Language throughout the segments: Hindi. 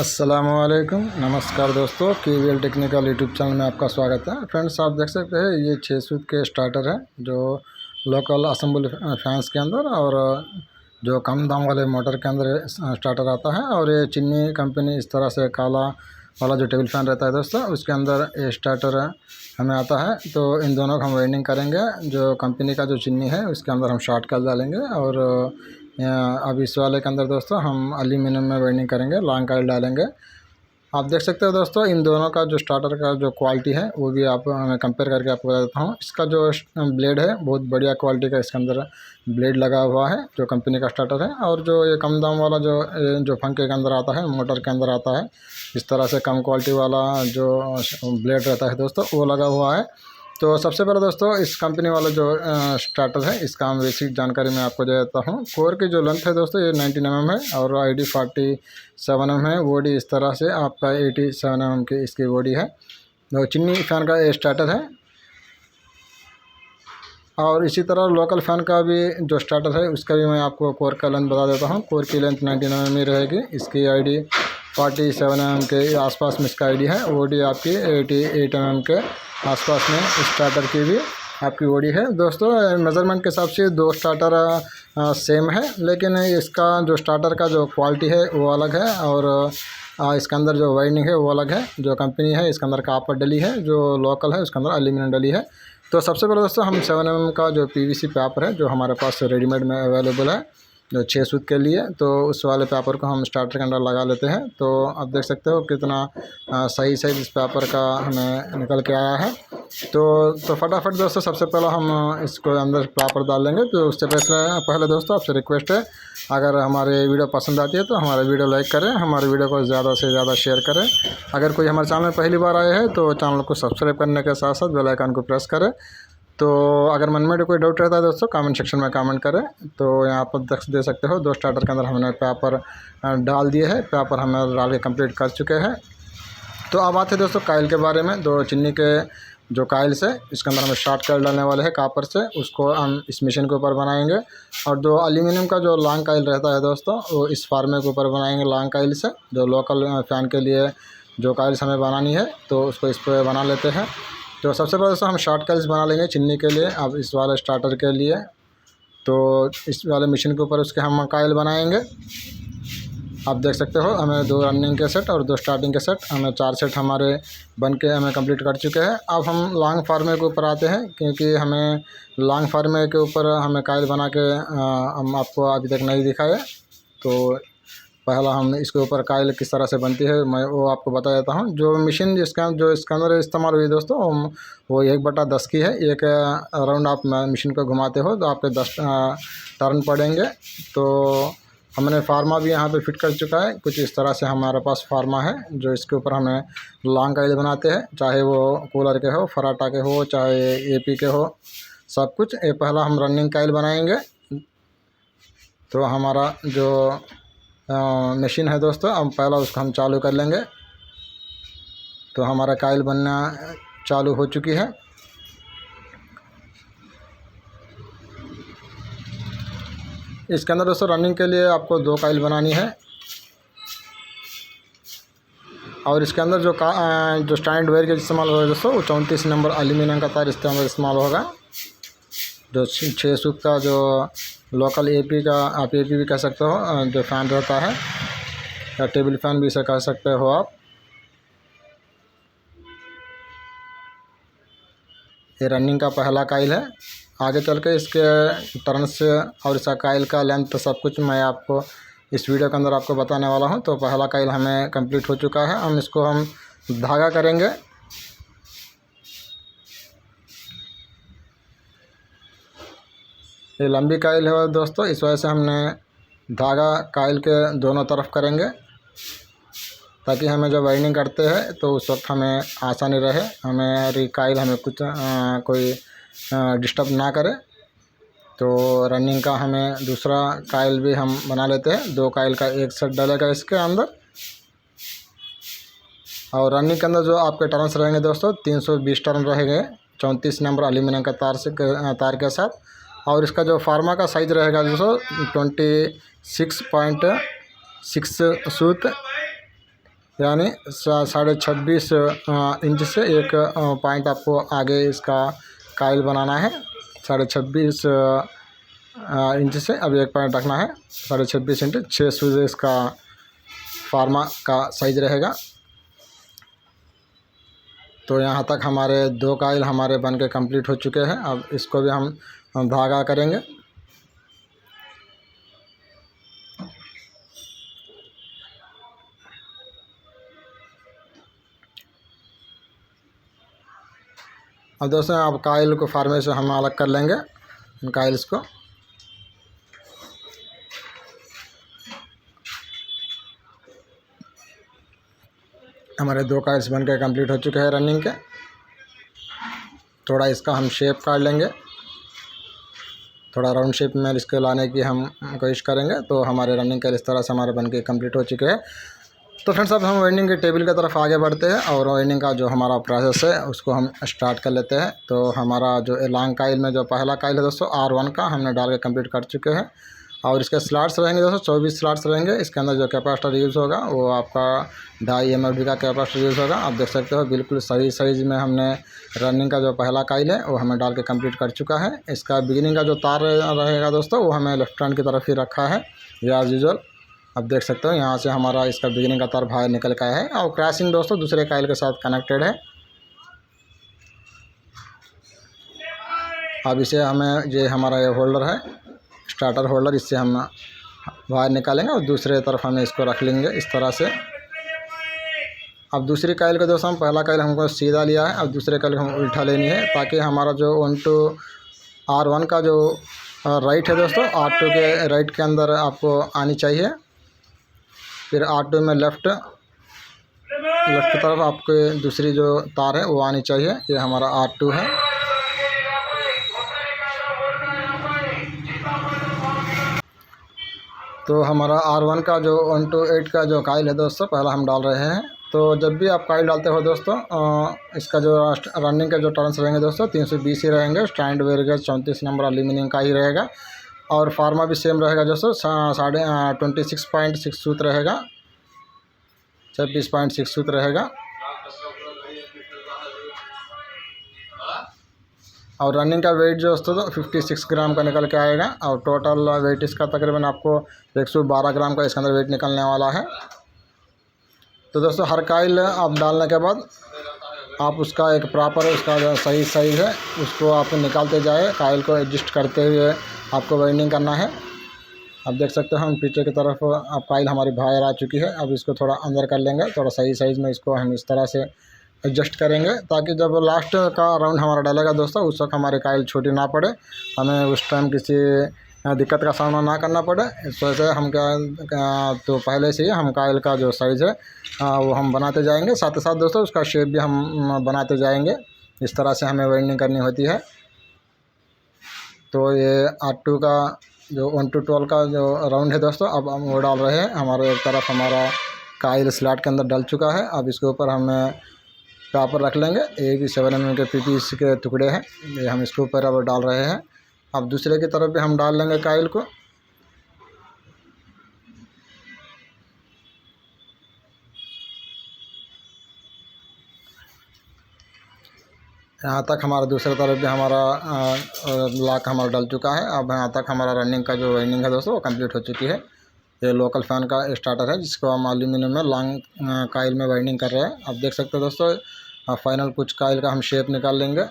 अस्सलामुअलैकुम, नमस्कार दोस्तों। KVL टेक्निकल यूट्यूब चैनल में आपका स्वागत है। फ्रेंड्स, आप देख सकते हैं ये 6 सूत के स्टार्टर है जो लोकल असेंबल फैंस के अंदर और जो कम दाम वाले मोटर के अंदर स्टार्टर आता है। और ये चिन्नी कंपनी इस तरह से काला वाला जो टेबल फैन रहता है दोस्तों, उसके अंदर ये स्टार्टर हमें आता है। तो इन दोनों का हम वाइंडिंग करेंगे। जो कंपनी का जो चिन्नी है उसके अंदर हम शॉर्ट कर डालेंगे और अब इस वाले के अंदर दोस्तों हम एल्यूमिनियम में वाइंडिंग करेंगे, लॉन्ग कॉइल डालेंगे। आप देख सकते हो दोस्तों, इन दोनों का जो स्टार्टर का जो क्वालिटी है वो भी आप मैं कंपेयर करके आपको बता देता हूँ। इसका जो ब्लेड है बहुत बढ़िया क्वालिटी का इसके अंदर ब्लेड लगा हुआ है जो कंपनी का स्टार्टर है। और जो ये कम दाम वाला जो पंखे के अंदर आता है, मोटर के अंदर आता है, इस तरह से कम क्वालिटी वाला जो ब्लेड रहता है दोस्तों वो लगा हुआ है। तो सबसे पहले दोस्तों इस कंपनी वाला जो स्टार्टर है इसका हम बेसिक जानकारी मैं आपको दे देता हूँ। कोर की जो लेंथ है दोस्तों ये 19 mm है और ID 47 mm है। बॉडी इस तरह से आपका 87 mm की इसकी बॉडी है। जो चिन्नी फैन का ये स्टार्टर है। और इसी तरह लोकल फ़ैन का भी जो स्टार्टर है उसका भी मैं आपको कोर का लेंथ बता देता हूँ। कोर की लेंथ 19 mm ही रहेगी। इसकी ID 47 mm के आसपास में इसका ID है। बॉडी आपकी 88 mm के आसपास में स्टार्टर की भी आपकी बॉडी है। दोस्तों मेज़रमेंट के हिसाब से दो स्टार्टर सेम है, लेकिन इसका जो स्टार्टर का जो क्वालिटी है वो अलग है और इसके अंदर जो वाइंडिंग है वो अलग है। जो कंपनी है इसके अंदर कॉपर डली है, जो लोकल है उसके अंदर एल्यूमिनियम डली है। तो सबसे पहले दोस्तों हम 7 mm का जो PVC पेपर है जो हमारे पास रेडीमेड में अवेलेबल है जो 6 सूत के लिए, तो उस वाले पेपर को हम स्टार्टर के अंदर लगा लेते हैं। तो आप देख सकते हो कितना सही इस पेपर का हमें निकल के आया है। तो फटाफट दोस्तों सबसे पहले हम इसको अंदर पेपर डाल लेंगे। तो उससे पहले दोस्तों आपसे रिक्वेस्ट है, अगर हमारे वीडियो पसंद आती है तो हमारे वीडियो लाइक करें, हमारे वीडियो को ज़्यादा से ज़्यादा शेयर करें। अगर कोई हमारे चैनल में पहली बार आए हैं तो चैनल को सब्सक्राइब करने के साथ साथ बेल आइकन को प्रेस करें। तो अगर मन में कोई डाउट रहता है दोस्तों कमेंट सेक्शन में कमेंट करें। तो यहाँ पर दे सकते हो दो स्टार्टर के अंदर हमने पेपर डाल दिए है। पेपर हमें डाल के कंप्लीट कर चुके हैं। तो अब आते हैं दोस्तों काइल के बारे में। दो चिन्नी के जो काइल्स है इसके अंदर हमें शॉर्ट काइल डालने वाले हैं कॉपर से, उसको हम इस मशीन के ऊपर बनाएंगे। और जो एल्यूमिनियम का जो लॉन्ग काइल रहता है दोस्तों वो इस फार्मे के ऊपर बनाएंगे लॉन्ग काइल से। जो लोकल फ़ैन के लिए जो काइल्स हमें बनानी है तो उसको इस पर बना लेते हैं। तो सबसे पहले दोस्तों हम शॉर्ट काइल्स बना लेंगे चिन्नी के लिए। अब इस वाले स्टार्टर के लिए तो इस वाले मशीन के ऊपर उसके हम काइल बनाएंगे। आप देख सकते हो हमें 2 रनिंग के सेट और 2 स्टार्टिंग के सेट, हमें 4 सेट हमारे बन के हमें कंप्लीट कर चुके हैं। अब हम लॉन्ग फार्मे के ऊपर आते हैं, क्योंकि हमें लॉन्ग फार्मे के ऊपर हमें काइल बना के हम आपको अभी तक नहीं दिखाए। तो पहला हम इसके ऊपर काइल किस तरह से बनती है मैं वो आपको बता देता हूँ। जो मशीन इसके अंदर इस्तेमाल हुई दोस्तों वो 1/10 की है। एक राउंड आप मशीन को घुमाते हो तो आपके 10 टर्न पड़ेंगे। तो हमने फार्मा भी यहाँ पे फिट कर चुका है। कुछ इस तरह से हमारे पास फार्मा है जो इसके ऊपर हमें लॉन्ग काइल बनाते हैं, चाहे वो कूलर के हो, फराटा के हो, चाहे AP के हो, सब कुछ। ये पहला हम रनिंग काइल बनाएंगे। तो हमारा जो मशीन है दोस्तों अब पहला उसको हम चालू कर लेंगे। तो हमारा काइल बनना चालू हो चुकी है। इसके अंदर दोस्तों रनिंग के लिए आपको 2 काइल बनानी है। और इसके अंदर जो स्टैंड वायर का इस्तेमाल होगा दोस्तों वो 34 नंबर एल्यूमिनियम का तार इस्तेमाल होगा। जो 6 सूत का जो लोकल AP का आप AP भी कह सकते हो, जो फ़ैन रहता है या टेबल फ़ैन भी इसे कह सकते हो आप। ये रनिंग का पहला काइल है। आगे चल के इसके टर्न्स और इसका काइल का लेंथ सब कुछ मैं आपको इस वीडियो के अंदर आपको बताने वाला हूं। तो पहला काइल हमें कंप्लीट हो चुका है। हम इसको हम धागा करेंगे। ये लंबी काइल है दोस्तों, इस वजह से हमने धागा काइल के दोनों तरफ करेंगे ताकि हमें जब वाइंडिंग करते हैं तो उस वक्त हमें आसानी रहे, हमारी काइल हमें कुछ कोई डिस्टर्ब ना करे। तो रनिंग का हमें दूसरा काइल भी हम बना लेते हैं। 2 काइल का एक सेट डालेगा इसके अंदर। और रनिंग के अंदर जो आपके टर्न्स रहेंगे दोस्तों 320 टर्न रहेंगे 34 नंबर एल्यूमिनियम का तार के साथ। और इसका जो फार्मा का साइज़ रहेगा दोस्तों 26.6 सूत यानी 26.5 इंच से एक पॉइंट आपको आगे इसका काइल बनाना है। 26.5 इंच से अब एक पॉइंट रखना है। 26.5 इंच 6 सूज इसका फार्मा का साइज रहेगा। तो यहाँ तक हमारे 2 काइल हमारे बन के कंप्लीट हो चुके हैं। अब इसको भी हम धागा करेंगे। अब दोस्तों अब काइल को फार्मे से हम अलग कर लेंगे इन काइल्स को। हमारे 2 काइल्स बन के कंप्लीट हो चुके हैं रनिंग के। थोड़ा इसका हम शेप काट लेंगे, थोड़ा राउंड शेप में इसके लाने की हम कोशिश करेंगे। तो हमारे रनिंग काइल इस तरह से हमारे बन के कंप्लीट हो चुके हैं। तो फ्रेंड्स अब हम वाइंडिंग के टेबल की तरफ आगे बढ़ते हैं और वाइंडिंग का जो हमारा प्रोसेस है उसको हम स्टार्ट कर लेते हैं। तो हमारा जो लॉन्ग काइल में जो पहला काइल है दोस्तों R1 का हमने डाल के कंप्लीट कर चुके हैं। और इसके स्लॉट्स रहेंगे दोस्तों 24 स्लॉट्स रहेंगे। इसके अंदर जो कैपेसिटर यूज़ होगा वो आपका 2.5 MFD का कैपेसिटर यूज़ होगा। आप देख सकते हो बिल्कुल सही साइज़ में हमने रनिंग का जो पहला काइल है वो हमें डाल के कंप्लीट कर चुका है। इसका बिगिनिंग का जो तार रहेगा दोस्तों वो हमें लेफ्ट हैंड की तरफ ही रखा है एज यूजुअल। अब देख सकते हो यहाँ से हमारा इसका बिगिनिंग का तार बाहर निकल का है और क्रैशिंग दोस्तों दूसरे काइल के साथ कनेक्टेड है। अब इसे हमें ये हमारा ये होल्डर है स्टार्टर होल्डर, इससे हम बाहर निकालेंगे और दूसरे तरफ हमें इसको रख लेंगे इस तरह से। अब दूसरी काइल को दोस्तों हम पहला काइल हमको सीधा लिया है, अब दूसरे काइल को हम उल्टा लेनी है ताकि हमारा जो R1 का जो राइट है दोस्तों R2 के राइट के अंदर आपको आनी चाहिए। फिर R2 में लेफ़्ट की तरफ आपके दूसरी जो तार है वो आनी चाहिए। ये हमारा R2 है। तो हमारा R1 का जो 1 to 8 का जो काइल है दोस्तों पहला हम डाल रहे हैं। तो जब भी आप काइल डालते हो दोस्तों इसका जो रनिंग के जो टर्न्स रहेंगे दोस्तों 320 ही रहेंगे। स्टैंड वेरिगेज 34 नंबर एल्यूमिनियम का ही रहेगा और फार्मा भी सेम रहेगा दोस्तों 26.6 सूत्र रहेगा, 26.6 सूत्र रहेगा। और रनिंग का वेट जो दोस्तों 56 ग्राम का निकल के आएगा और टोटल वेट इसका तकरीबन आपको 112 ग्राम का इसके अंदर वेट निकलने वाला है। तो दोस्तों हर काइल आप डालने के बाद आप उसका एक प्रॉपर उसका जो सही साइज़ है उसको आप निकालते जाए, काइल को एडजस्ट करते हुए आपको वाइंडिंग करना है। अब देख सकते हो हम पीछे की तरफ अब काइल हमारी बाहर आ चुकी है। अब इसको थोड़ा अंदर कर लेंगे, थोड़ा सही साइज़ में इसको हम इस तरह से एडजस्ट करेंगे ताकि जब लास्ट का राउंड हमारा डालेगा दोस्तों उस वक्त हमारी काइल छोटी ना पड़े, हमें उस टाइम किसी दिक्कत का सामना ना करना पड़े। इस वजह से हम तो पहले से ही हम काइल का जो साइज़ है वो हम बनाते जाएंगे, साथ ही साथ दोस्तों उसका शेप भी हम बनाते जाएंगे। इस तरह से हमें वाइंडिंग करनी होती है। तो ये R2 का जो 1 to 12 का जो राउंड है दोस्तों अब हम वो डाल रहे हैं। हमारे एक तरफ हमारा काइल स्लॉट के अंदर डल चुका है। अब इसके ऊपर हमें पेपर रख लेंगे। एक 7 mm के PVC के टुकड़े हैं, ये हम इसके ऊपर अब डाल रहे हैं। अब दूसरे की तरफ भी हम डाल लेंगे काइल को। यहाँ तक हमारा दूसरी तरफ भी हमारा लॉक हमारा डल चुका है। अब यहाँ तक हमारा रनिंग का जो वाइंडिंग है दोस्तों वो कंप्लीट हो चुकी है। ये लोकल फैन का स्टार्टर है जिसको हम एल्यूमिनियम में लॉन्ग काइल में वाइंडिंग कर रहे हैं। अब देख सकते हो दोस्तों फाइनल कुछ काइल का हम शेप निकाल लेंगे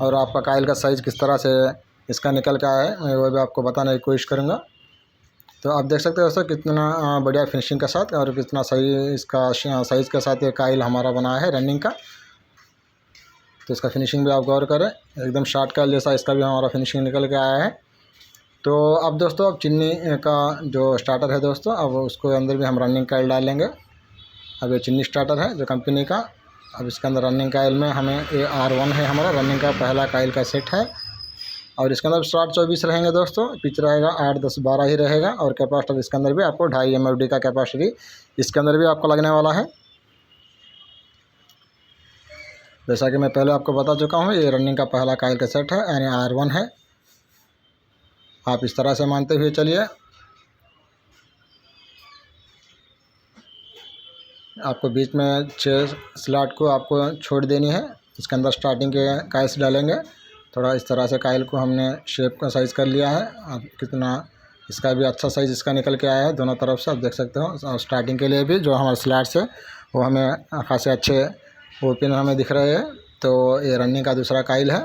और आपका काइल का साइज़ किस तरह से इसका निकल के आया है मैं वो भी आपको बताने की कोशिश करूँगा। तो आप देख सकते हो दोस्तों कितना बढ़िया फिनिशिंग के साथ और कितना सही इसका साइज़ के साथ ये काइल हमारा बना है रनिंग का। तो इसका फिनिशिंग भी आप गौर करें, एकदम शार्ट काइल जैसा इसका भी हमारा फिनिशिंग निकल के आया है। तो अब दोस्तों अब चिन्नी का जो स्टार्टर है दोस्तों अब उसको अंदर भी हम रनिंग काइल डालेंगे। अब ये चिन्नी स्टार्टर है जो कंपनी का। अब इसके अंदर रनिंग काइल में हमें ये R1 है हमारा रनिंग का पहला काइल का सेट है और इसके अंदर स्टार्ट 24 रहेंगे दोस्तों, पिच रहेगा 8, 10, 12 ही रहेगा और कैपेसिटर इसके अंदर भी आपको 2.5 MFD का कैपेसिटी इसके अंदर भी आपको लगने वाला है। जैसा कि मैं पहले आपको बता चुका हूँ ये रनिंग का पहला काइल का सेट है यानी R1 है। आप इस तरह से मानते हुए चलिए। आपको बीच में 6 स्लॉट को आपको छोड़ देनी है। इसके अंदर स्टार्टिंग के काइल्स डालेंगे। थोड़ा इस तरह से काइल को हमने शेप का साइज़ कर लिया है। अब कितना इसका भी अच्छा साइज़ इसका निकल के आया है दोनों तरफ से, आप देख सकते हो। और स्टार्टिंग के लिए भी जो हमारे स्लॉट्स है वो हमें खासे अच्छे ओपन हमें दिख रहे हैं। तो ये रनिंग का दूसरा काइल है।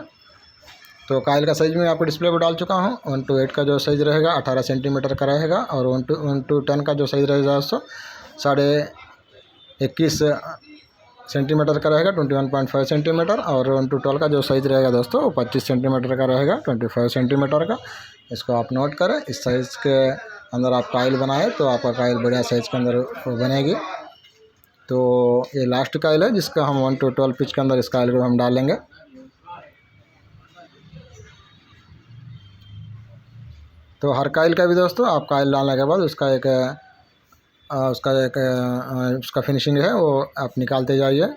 तो काइल का साइज़ मैं आपको डिस्प्ले पर डाल चुका हूँ। 1 to 8 का जो साइज़ रहेगा 18 सेंटीमीटर का रहेगा, और 1 to 10 का जो साइज़ रहेगा दोस्तों 21.5 सेंटीमीटर का रहेगा, 21.5 सेंटीमीटर। और 1 to 12 का जो साइज़ रहेगा दोस्तों वो 25 सेंटीमीटर का रहेगा, 25 सेंटीमीटर का। इसको आप नोट करें। इस साइज़ के अंदर आप काइल बनाए तो आपका काइल बढ़िया साइज़ के अंदर वो बनेगी। तो ये लास्ट काइल है जिसका हम 1 to 12 पिच के अंदर इस काइल को हम डालेंगे। तो हर काइल का भी दोस्तों आप काइल डालने के बाद उसका उसका फिनिशिंग है वो आप निकालते जाइए।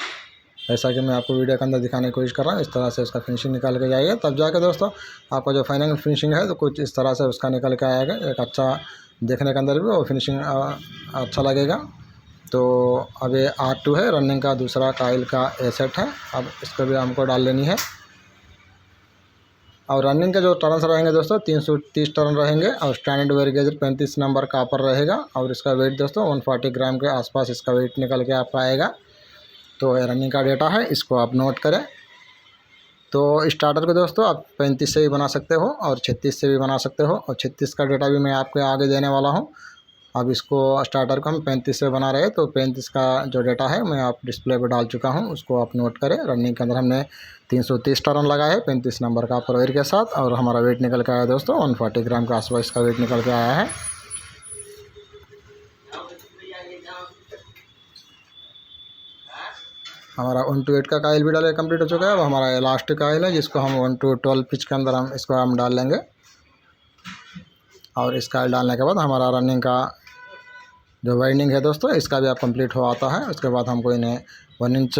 ऐसा कि मैं आपको वीडियो के अंदर दिखाने की कोशिश कर रहा हूँ। इस तरह से उसका फिनिशिंग निकाल के जाइए, तब जाके दोस्तों आपका जो फाइनल फिनिशिंग है तो कुछ इस तरह से उसका निकल के आएगा। एक अच्छा देखने के अंदर भी वो फिनिशिंग अच्छा लगेगा। तो अब ये R2 है, रनिंग का दूसरा काइल का ए सेट है। अब इसको भी हमको डाल लेनी है। और रनिंग के जो टर्न्स रहेंगे दोस्तों 330 टर्न रहेंगे, और standard wire gauge 35 number copper रहेगा। और इसका वेट दोस्तों 140 ग्राम के आसपास इसका वेट निकल के आपका आएगा। तो ये रनिंग का डेटा है, इसको आप नोट करें। तो स्टार्टर को दोस्तों आप 35 से भी बना सकते हो और 36 से भी बना सकते हो, और 36 का डेटा भी मैं आपको आगे देने वाला हूँ। अब इसको स्टार्टर को हम 35 से बना रहे हैं, तो 35 का जो डेटा है मैं आप डिस्प्ले पर डाल चुका हूँ, उसको आप नोट करें। रनिंग के अंदर हमने 330 टर्न लगाया है 35 नंबर का वेट के साथ, और हमारा वेट निकल के आया दोस्तों 140 ग्राम के आसपास इसका वेट निकल के आया है। हमारा 1 to 8 का काइल भी डाले कंप्लीट हो चुका है। अब हमारा लास्ट काइल है जिसको हम 1 to 12 पिच के अंदर हम डाल लेंगे। और इस काइल डालने के बाद हमारा रनिंग का जो वाइंडिंग है दोस्तों इसका भी आप कंप्लीट हो आता है। उसके बाद हमको इन्हें 1 इंच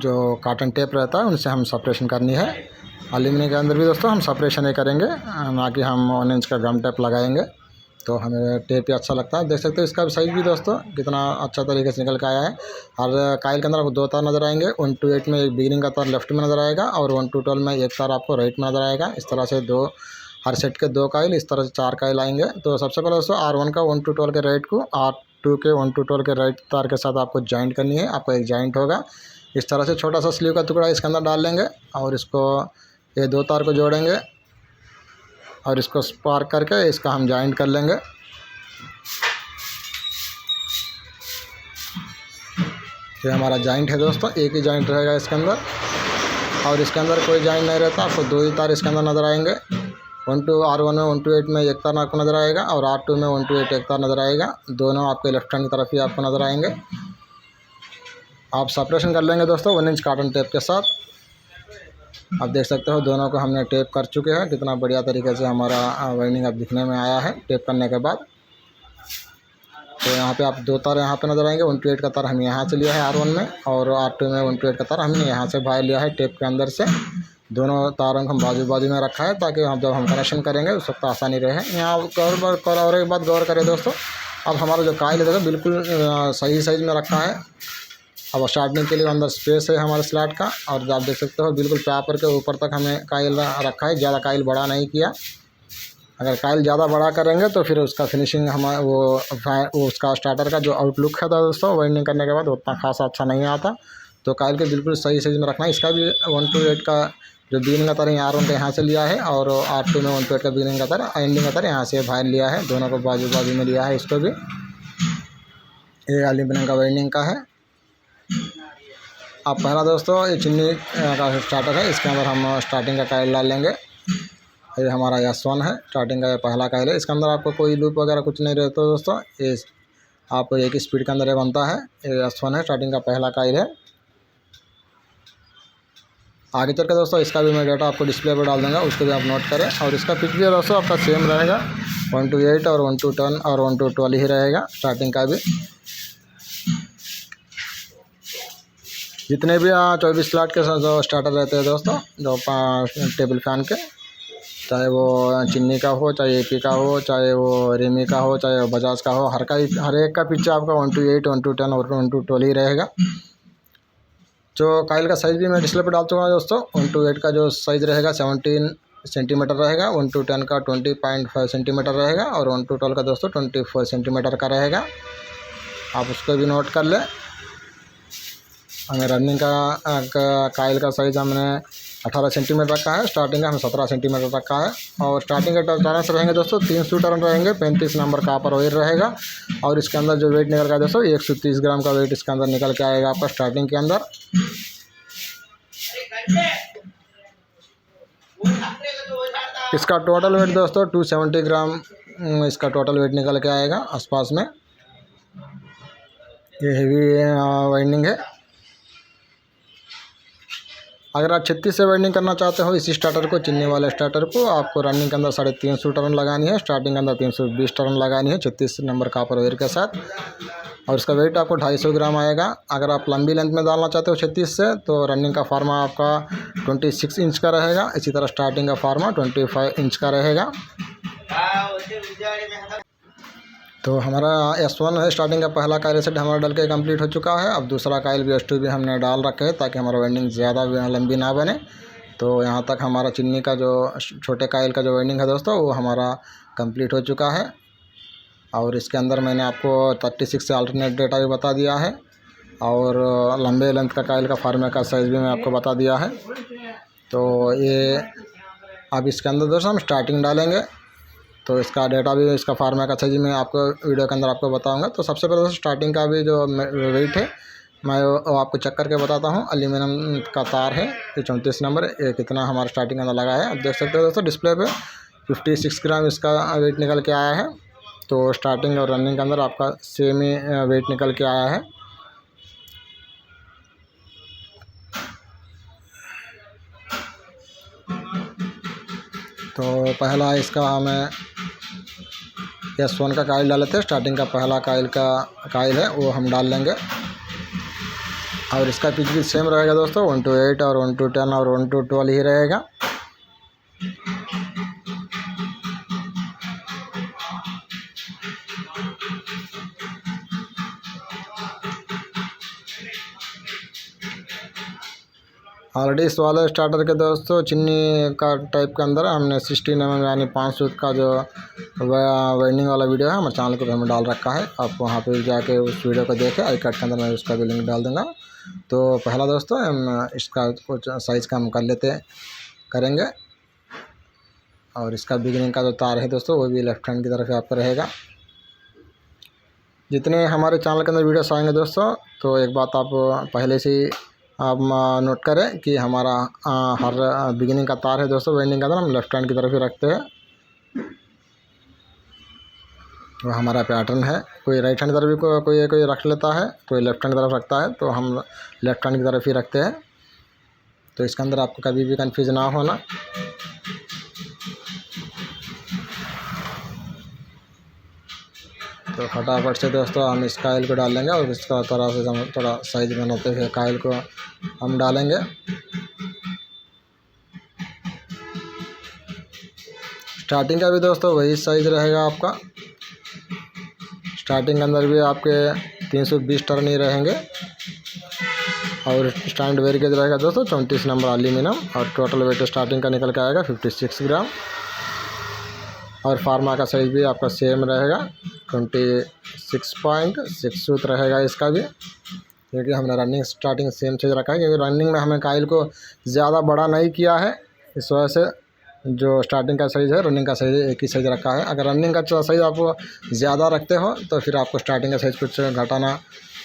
जो कॉटन टेप रहता है उनसे हम सेपरेशन करनी है। एल्यूमिनियम के अंदर भी दोस्तों हम सेपरेशन ही करेंगे, ना कि हम 1 इंच का गम टेप लगाएंगे। तो हमें टेप ही अच्छा लगता है। देख सकते हो इसका साइज़ भी दोस्तों कितना अच्छा तरीके से निकल के आया है। और काइल के अंदर आपको 2 तार नज़र आएंगे। 1 to 8 में एक बिगिनिंग का तार लेफ्ट में नज़र आएगा, और 1 to 12 में एक तार आपको राइट में नज़र आएगा। इस तरह से हर सेट के 2 काइल, इस तरह से 4 काइल आएंगे। तो सबसे पहले दोस्तों R1 का 1 to 12 के राइट को R2 के 1 to 12 के राइट तार के साथ आपको जॉइंट करनी है। आपको एक जॉइंट होगा, इस तरह से छोटा सा स्लीव का टुकड़ा इसके अंदर डाल लेंगे, और इसको ये 2 तार को जोड़ेंगे और इसको स्पार्क करके इसका हम जॉइंट कर लेंगे। ये हमारा जॉइंट है दोस्तों, एक ही जॉइंट रहेगा इसके अंदर, और इसके अंदर कोई जॉइंट नहीं रहता। आपको 2 ही तार इसके अंदर नज़र आएंगे। R1 में 1 to 8 में एक तार आपको नज़र आएगा, और R2 में 1 to 8 एक तार नज़र आएगा। दोनों आपके लेफ्ट हैंड की तरफ ही आपको नज़र आएंगे। आप सेपरेशन कर लेंगे दोस्तों 1 इंच कॉटन टेप के साथ। आप देख सकते हो दोनों को हमने टेप कर चुके हैं। कितना बढ़िया तरीके से हमारा वाइंडिंग अब दिखने में आया है टेप करने के बाद। तो यहाँ पे आप 2 तार यहाँ पे नज़र आएंगे। 1 to 8 का तार हमने यहाँ से लिया है R1 में, और R2 में 1 to 8 का तार हमने यहाँ से बाहर लिया है टेप के अंदर से। दोनों तारों को हम बाजू बाजू में रखा है ताकि हम जब हम कनेक्शन करेंगे उस वक्त आसानी रहे। यहाँ और एक बात गौर करें दोस्तों, अब हमारा जो काइल है देखो बिल्कुल सही साइज़ में रखा है। अब स्टार्टिंग के लिए अंदर स्पेस है हमारे स्लॉट का, और आप देख सकते हो बिल्कुल प्रॉपर के ऊपर तक हमें काइल रखा है। ज़्यादा काइल बड़ा नहीं किया। अगर काइल ज़्यादा बड़ा करेंगे तो फिर उसका फिनिशिंग वो उसका स्टार्टर का जो आउटलुक है दोस्तों वाइंडिंग करने के बाद उतना खासा अच्छा नहीं आता। तो काइल के बिल्कुल सही साइज़ में रखना है। इसका भी 1 to 8 का जो बिगिनिंग का तार R1 का यहाँ से लिया है, और R2 में 1 to 8 का बिगिनिंग का तार एंडिंग का तार यहाँ से बाहर लिया है। दोनों को बाजू बाजू में लिया है। इसको भी ये एल्यूमिनियम का वाइंडिंग का है। अब पहला दोस्तों ये चिन्नी का स्टार्टर है, इसके अंदर हम स्टार्टिंग का काइल डाल लेंगे। ये हमारा S1 है, स्टार्टिंग का पहला काइल है। इसके अंदर आपको कोई लूप वगैरह कुछ नहीं रहता दोस्तों, ये आपको एक स्पीड के अंदर ये बनता है। ये S1 है, स्टार्टिंग का पहला काइल है। आगे चल के दोस्तों इसका भी मैं डेटा आपको डिस्प्ले पर डाल दूँगा, उसको भी आप नोट करें। और इसका पिच भी दोस्तों आपका सेम रहेगा, 1 to 8 और 1 to 10 और 1 to 12 ही रहेगा स्टार्टिंग का भी। जितने भी 24 स्लॉट के जो स्टार्टर रहते हैं दोस्तों, जो टेबल फैन के, चाहे वो चिन्नी का हो, चाहे एपी का हो, चाहे वो रेमी का हो, चाहे वो बजाज का हो, हर एक का पिच आपका 1:8, 1:10 और 1:12 ही रहेगा। जो काइल का साइज़ भी मैं डिस्प्ले पर डाल चुका हूँ दोस्तों। 1:8 का जो साइज़ रहेगा 17 सेंटीमीटर रहेगा, 1:10 का 20.5 सेंटीमीटर रहेगा और 1:12 का दोस्तों 24 सेंटीमीटर का रहेगा। आप उसको भी नोट कर लें। हमें रनिंग का काइल का साइज़ हमने 18 सेंटीमीटर रखा है, स्टार्टिंग का हमें 17 सेंटीमीटर रखा है। और स्टार्टिंग के टर्न्स रहेंगे दोस्तों 3 शू टर्न रहेंगे, 35 नंबर का अपर वेट रहेगा। और इसके अंदर जो वेट निकल का है दोस्तों 130 ग्राम का वेट इसके अंदर निकल के आएगा आपका स्टार्टिंग के अंदर। इसका टोटल वेट दोस्तों 270 ग्राम इसका टोटल वेट निकल के आएगा आसपास में। ये हेवी वाइंडिंग है। अगर आप 36 से वाइंडिंग करना चाहते हो इसी स्टार्टर को, चिन्नी वाले स्टार्टर को, आपको रनिंग के अंदर 350 टर्न लगानी है, स्टार्टिंग के अंदर 320 टर्न लगानी है 36 नंबर का अपर वेट के साथ। और इसका वेट आपको 250 ग्राम आएगा। अगर आप लंबी लेंथ में डालना चाहते हो 36 से, तो रनिंग का फार्मा आपका 26 इंच का रहेगा। इसी तरह स्टार्टिंग का फार्मा 25 इंच का रहेगा। तो हमारा S1 है स्टार्टिंग का पहला काइल सेट हमारा डल के कंप्लीट हो चुका है। अब दूसरा काइल भी S2 भी हमने डाल रखे है ताकि हमारा वाइंडिंग ज़्यादा लंबी ना बने। तो यहाँ तक हमारा चिन्नी का जो छोटे काइल का जो वाइंडिंग है दोस्तों वो हमारा कंप्लीट हो चुका है। और इसके अंदर मैंने आपको 36 से अल्टरनेट डेटा भी बता दिया है और लंबे लेंथ का काइल का फार्मे का साइज़ भी मैं आपको बता दिया है। तो ये अब इसके अंदर दोस्तों हम स्टार्टिंग डालेंगे, तो इसका डेटा भी, इसका फार्मा का साइज मैं आपको वीडियो के अंदर आपको बताऊंगा। तो सबसे पहले दोस्तों स्टार्टिंग का भी जो वेट है मैं वो आपको चेक करके बताता हूँ। एल्यूमिनियम का तार है, ये 34 नंबर, ये कितना हमारा स्टार्टिंग के अंदर लगा है। आप देख सकते हो दोस्तों डिस्प्ले पे 56 ग्राम इसका वेट निकल के आया है। तो स्टार्टिंग और रनिंग के अंदर आपका सेम ही वेट निकल के आया है। तो पहला इसका हमें S1 का काइल डाले थे, स्टार्टिंग का पहला काइल है वो हम डाल लेंगे। और इसका पिच भी सेम रहेगा दोस्तों 1:8 और 1:10 और 1:12 ही रहेगा। ऑलरेडी इस वाले स्टार्टर के दोस्तों चिन्नी का टाइप के अंदर हमने 16 mm यानी 5 सूत का जो वाइंडिंग वाला वीडियो है हमारे चैनल को हमने डाल रखा है। आप वहाँ पे जाके उस वीडियो को देखें, आई कार्ड के अंदर मैं उसका भी लिंक डाल दूँगा। तो पहला दोस्तों हम इसका कुछ साइज़ का हम करेंगे। और इसका बिगिनिंग का जो तार है दोस्तों वो भी लेफ्ट हैंड की तरफ आपका रहेगा। जितने हमारे चैनल के अंदर वीडियोस आएंगे दोस्तों, तो एक बात आप पहले से आप नोट करें कि हमारा हर बिगिनिंग का तार है दोस्तों वाइंडिंग का अंदर हम लेफ्ट हैंड की तरफ ही रखते हैं। वो हमारा पैटर्न है। कोई राइट हैंड की तरफ भी कोई रख लेता है, कोई लेफ्ट हैंड की तरफ रखता है, तो हम लेफ्ट हैंड की तरफ ही रखते हैं। तो इसके अंदर आपको कभी भी कंफ्यूज ना होना। तो फटाफट से दोस्तों हम इस काइल को डाल लेंगे और इसका तरह से हम थोड़ा साइज बनाते हुए काइल को हम डालेंगे। स्टार्टिंग का भी दोस्तों वही साइज रहेगा आपका। स्टार्टिंग के अंदर भी आपके 320 टर्न ही रहेंगे। और स्टैंड वेयर गेज रहेगा दोस्तों 34 नंबर एल्यूमिनियम। और टोटल वेट स्टार्टिंग का निकल के आएगा 56 ग्राम। और फार्मा का साइज़ भी आपका सेम रहेगा 26.6 सूत रहेगा इसका भी, क्योंकि हमने रनिंग स्टार्टिंग सेम साइज रखा है। क्योंकि रनिंग में हमें काइल को ज़्यादा बड़ा नहीं किया है, इस वजह से जो स्टार्टिंग का साइज़ है रनिंग का साइज़ एक ही साइज़ रखा है। अगर रनिंग का साइज़ आप ज़्यादा रखते हो तो फिर आपको स्टार्टिंग का साइज़ कुछ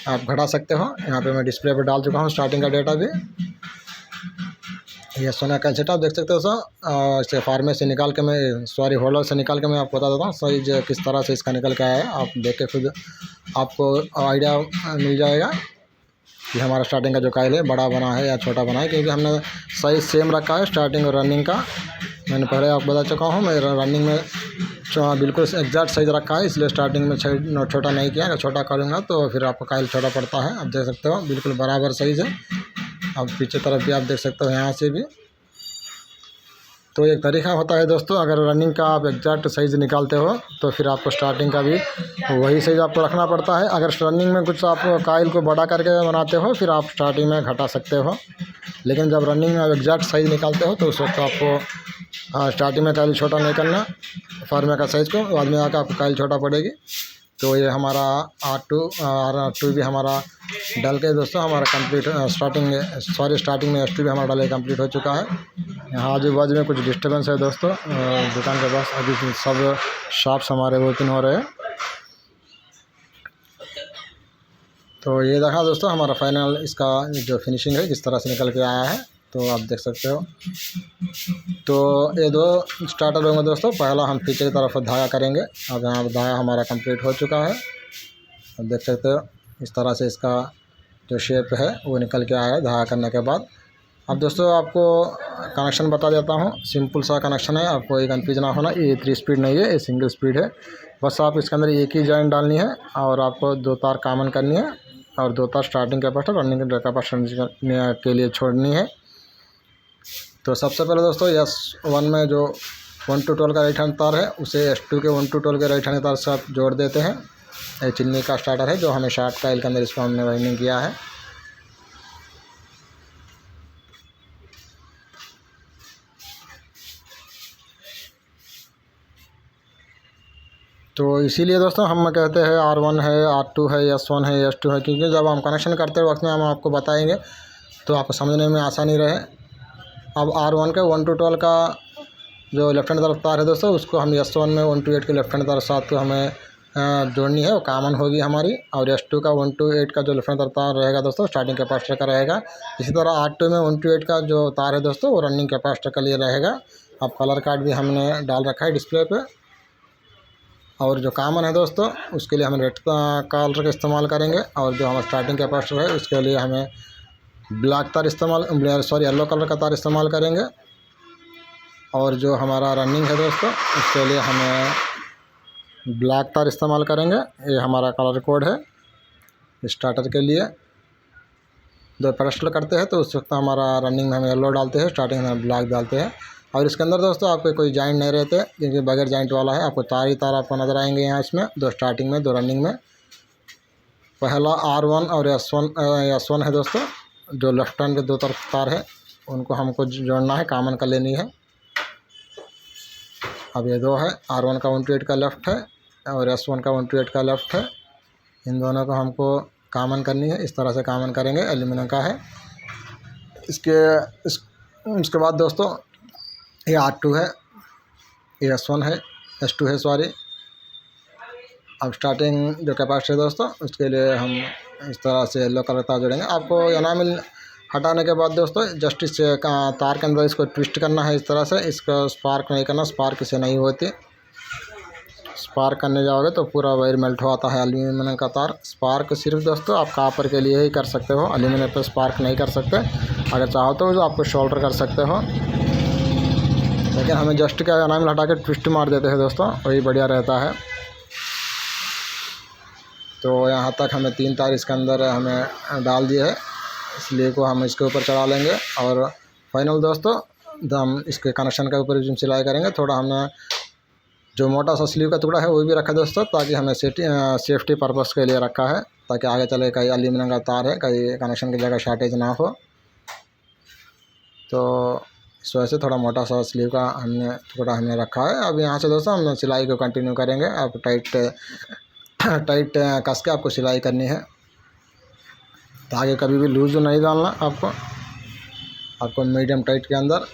आप घटा सकते हो। यहाँ पे मैं डिस्प्ले पर डाल चुका हूँ स्टार्टिंग का डेटा भी। ये सोना का सेट आप देख सकते हो सर। इसे फार्मे से निकाल के होल्डर से निकाल के मैं आपको बता देता हूँ साइज किस तरह से इसका निकल के आया है। आप देख के खुद आपको आइडिया मिल जाएगा कि हमारा स्टार्टिंग का जो काइल है बड़ा बना है या छोटा बना है। क्योंकि हमने साइज़ सेम रखा है स्टार्टिंग और रनिंग का। मैंने पहले आपको बता चुका हूँ, मैं रनिंग में बिल्कुल एग्जैक्ट साइज़ रखा है, इसलिए स्टार्टिंग में छोटा नहीं किया। अगर छोटा करूँगा तो फिर आपको काइल छोटा पड़ता है। आप देख सकते हो बिल्कुल बराबर साइज़ है। अब पीछे तरफ भी आप देख सकते हो यहाँ से भी। तो एक तरीका होता है दोस्तों, अगर रनिंग का आप एग्जैक्ट साइज़ निकालते हो तो फिर आपको स्टार्टिंग का भी वही साइज़ आपको रखना पड़ता है। अगर रनिंग में कुछ आप काइल को बड़ा करके बनाते हो फिर आप स्टार्टिंग में घटा सकते हो, लेकिन जब रनिंग में एग्जैक्ट साइज़ निकालते हो तो उस वक्त आपको स्टार्टिंग में काइल छोटा नहीं करना फार्मे का साइज़ को, बाद में आकर आपको काइल छोटा पड़ेगी। तो ये हमारा R2 भी हमारा डल के दोस्तों हमारा कंप्लीट स्टार्टिंग में S2 भी हमारा डल कंप्लीट हो चुका है। यहाँ आजू बाजू में कुछ डिस्टर्बेंस है दोस्तों, दुकान के पास अभी सब शॉप्स हमारे ओपन हो रहे हैं। तो ये देखा दोस्तों हमारा फाइनल इसका जो फिनिशिंग है किस तरह से निकल के आया है, तो आप देख सकते हो। तो ये दो स्टार्टर होंगे दोस्तों, पहला हम पीछे की तरफ धागा करेंगे। अब यहाँ धागा हमारा कंप्लीट हो चुका है, आप देख सकते हो। इस तरह से इसका जो शेप है वो निकल के आया है धागा करने के बाद। अब दोस्तों आपको कनेक्शन बता देता हूँ, सिंपल सा कनेक्शन है, आपको कोई कंफ्यूज ना होना। ये 3 स्पीड नहीं है, ये सिंगल स्पीड है। बस आप इसके अंदर एक ही जॉइंट डालनी है और आपको 2 तार कॉमन करनी है और 2 तार स्टार्टिंग कैपेसिटर रनिंग कैपेसिटर के लिए छोड़नी है। तो सबसे पहले दोस्तों S1 में जो 1 to 12 का राइट हैंड तार है उसे S2 के 1 to 12 के राइट हैंड तार से आप जोड़ देते हैं। ये चिन्नी का स्टार्टर है जो हमें शार्ट काइल के अंदर इसको हमने वाइंडिंग किया है। तो इसीलिए दोस्तों हम कहते हैं R1 है, R2 है, S1 है, S2 है, क्योंकि जब हम कनेक्शन करते वक्त में हम आपको बताएंगे तो आपको समझने में आसानी रहे। अब R1 के 1 to 12 का जो लेफ्ट हैंड तरफ तार है दोस्तों उसको हम S1 में 1 to 8 के लेफ्ट हैंड तरफ साथ को हमें जोड़नी है, वो कॉमन होगी हमारी। और S2 का 1 to 8 का जो लेफ्ट हैंड तरफ तार रहेगा दोस्तों स्टार्टिंग कैपेसिटर का रहेगा। इसी तरह R2 में 1 to 8 का जो तार है दोस्तों वो रनिंग कैपेसिटर के लिए रहेगा। अब कलर कार्ड भी हमने डाल रखा है डिस्प्ले पे। और जो कॉमन है दोस्तों उसके लिए हम रेड कलर का इस्तेमाल करेंगे, और जो हमारा स्टार्टिंग कैपेसिटर है उसके लिए हमें ब्लैक तार येलो कलर का तार इस्तेमाल करेंगे। और जो हमारा रनिंग है दोस्तों उसके लिए हमें ब्लैक तार इस्तेमाल करेंगे। ये हमारा कलर कोड है स्टार्टर के लिए। जब पेडस्टल करते हैं तो उस वक्त हमारा रनिंग में हम येलो डालते हैं, स्टार्टिंग में ब्लैक डालते हैं। और इसके अंदर दोस्तों आपको कोई जॉइंट नहीं रहते, क्योंकि बगैर जॉइंट वाला है। आपको तार ही तार आपको नज़र आएंगे यहाँ इसमें, 2 स्टार्टिंग में 2 रनिंग में। पहला R1 और S1 है दोस्तों, जो लेफ्ट हैंड के 2 तरफ तार है उनको हमको जोड़ना है, कॉमन कर लेनी है। अब ये 2 है, R1 का 1 to 8 का लेफ़्ट है और S1 का 1 to 8 का लेफ़्ट है। इन दोनों को हमको कॉमन करनी है, इस तरह से कॉमन करेंगे। एल्यूमिनियम का है। इसके बाद दोस्तों ये R2 है, ये S1 है, S2 है सॉरी। अब स्टार्टिंग जो कैपेसिटर है दोस्तों उसके लिए हम इस तरह से येलो कलर तार जोड़ेंगे। आपको एनामिल हटाने के बाद दोस्तों जस्ट इस तार के अंदर इसको ट्विस्ट करना है इस तरह से। इसको स्पार्क नहीं करना, स्पार्क इसे नहीं होती। स्पार्क करने जाओगे तो पूरा वायर मेल्ट हो आता है एल्यूमिनियम का तार। स्पार्क सिर्फ दोस्तों आप कॉपर के लिए ही कर सकते हो, एल्यूमिनियम पे स्पार्क नहीं कर सकते। अगर चाहो तो आपको शोल्डर कर सकते हो, लेकिन हमें जस्ट क्या एनामिल हटा के ट्विस्ट मार देते हैं दोस्तों, वही बढ़िया रहता है। तो यहाँ तक हमें 3 तार इसके अंदर हमें डाल दिए है, इसलिए को हम इसके ऊपर चढ़ा लेंगे। और फाइनल दोस्तों हम इसके कनेक्शन के ऊपर भी सिलाई करेंगे। थोड़ा हमने जो मोटा सा स्लीव का टुकड़ा है वो भी रखा दोस्तों, ताकि हमें सेफ्टी पर्पस के लिए रखा है, ताकि आगे चले कहीं एल्यूमिनियम का तार है कहीं कनेक्शन की जगह शॉर्टेज ना हो। तो इस वजह से थोड़ा मोटा सा स्लीव का टुकड़ा हमने रखा है। अब यहाँ से दोस्तों हम सिलाई को कंटिन्यू करेंगे। आप टाइट कस के आपको सिलाई करनी है, धागे कभी भी लूज नहीं डालना आपको मीडियम टाइट के अंदर।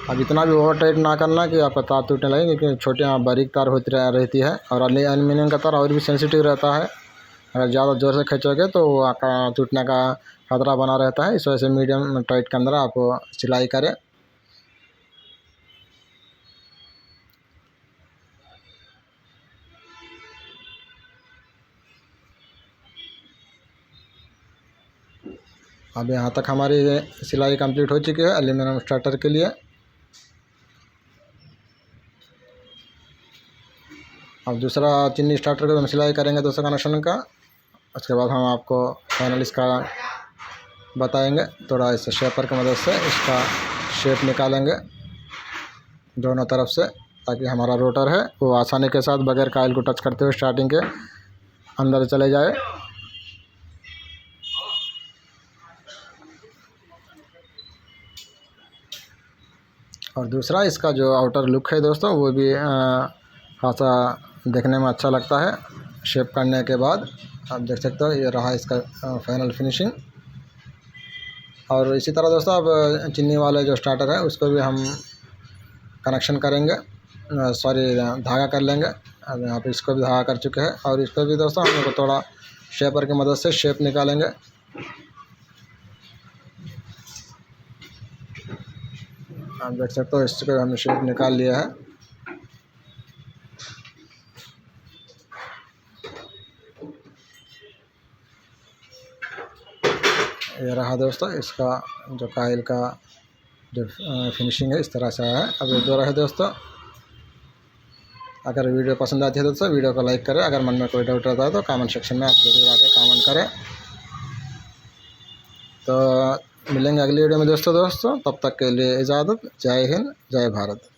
अब इतना भी ओवर टाइट ना करना कि आपका तार टूटने लगे, क्योंकि छोटी बारीक तार होती रहती है और एल्यूमिनियम का तार और भी सेंसिटिव रहता है। अगर ज़्यादा ज़ोर से खींचोगे तो आपका टूटने का खतरा बना रहता है। इस वजह से मीडियम टाइट के अंदर आपको सिलाई करें। अब यहाँ तक हमारी सिलाई कंप्लीट हो चुकी है एल्यूमिनियम स्टार्टर के लिए। अब दूसरा चिन्नी स्टार्टर को हम सिलाई करेंगे दूसरा कनेक्शन का। उसके बाद हम आपको फाइनल इसका बताएंगे। थोड़ा इस शेपर की मदद से इसका शेप निकालेंगे। दोनों तरफ से, ताकि हमारा रोटर है वो आसानी के साथ बगैर कायल को टच करते हुए स्टार्टिंग के अंदर चले जाए। और दूसरा इसका जो आउटर लुक है दोस्तों वो भी खासा देखने में अच्छा लगता है। शेप करने के बाद आप देख सकते हो ये रहा इसका फाइनल फिनिशिंग। और इसी तरह दोस्तों अब चिन्नी वाले जो स्टार्टर है उसको भी हम कनेक्शन करेंगे, सॉरी धागा कर लेंगे। अब यहाँ पे इसको भी धागा कर चुके हैं और इसको भी दोस्तों हम लोग थोड़ा शेपर की मदद से शेप निकालेंगे। आप देख सकते हो इसको हमने शेप निकाल लिया है। ये रहा दोस्तों इसका जो कायल का जो फिनिशिंग है, इस तरह से आया है। अब ये दो रहे दोस्तों। अगर वीडियो पसंद आती है दोस्तों वीडियो को लाइक करें। अगर मन में कोई डाउट रहता है तो कमेंट सेक्शन में आप जरूर आकर कमेंट करें। तो मिलेंगे अगली वीडियो में दोस्तों। तब तक के लिए इजाज़त। जय हिंद, जय भारत।